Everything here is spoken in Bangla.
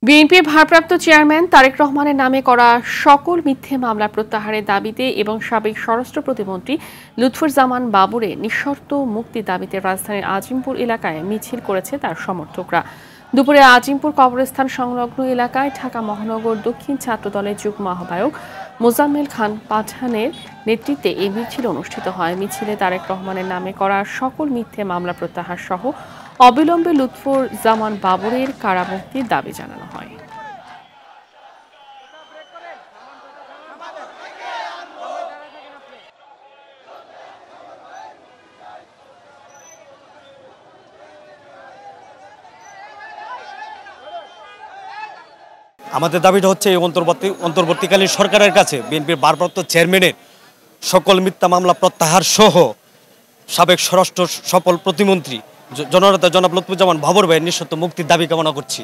বিএনপির ভারপ্রাপ্ত চেয়ারম্যান তারেক রহমানের নামে করা সকল মিথ্যে মামলা প্রত্যাহারের দাবিতে এবং সাবেক স্বরাষ্ট্র প্রতিমন্ত্রী লুৎফুজ্জামান বাবরের নিঃশর্ত মুক্তির দাবিতে রাজধানীর আজিমপুর এলাকায় মিছিল করেছে তার সমর্থকরা। দুপুরে আজিমপুর কবরস্থান সংলগ্ন এলাকায় ঢাকা মহানগর দক্ষিণ ছাত্রদলের যুগ্ম আহ্বায়ক মোজাম্মেল খান পাঠানের নেতৃত্বে এই মিছিল অনুষ্ঠিত হয়। মিছিলে তারেক রহমানের নামে করা সকল মিথ্যে মামলা প্রত্যাহার সহ অবিলম্বে লুৎফুজ্জামান বাবরের কারামুক্তির দাবি জানানো হয়। আমাদের দাবিটা হচ্ছে এই অন্তর্বর্তীকালীন সরকারের কাছে বিএনপির ভারপ্রাপ্ত চেয়ারম্যানের সকল মিথ্যা মামলা প্রত্যাহার সহ সাবেক স্বরাষ্ট্র সফল প্রতিমন্ত্রী জননেতা জনাব লুৎফুজ্জামান বাবর ভাইয়ের নিঃশর্ত মুক্তির দাবি কামনা করছি।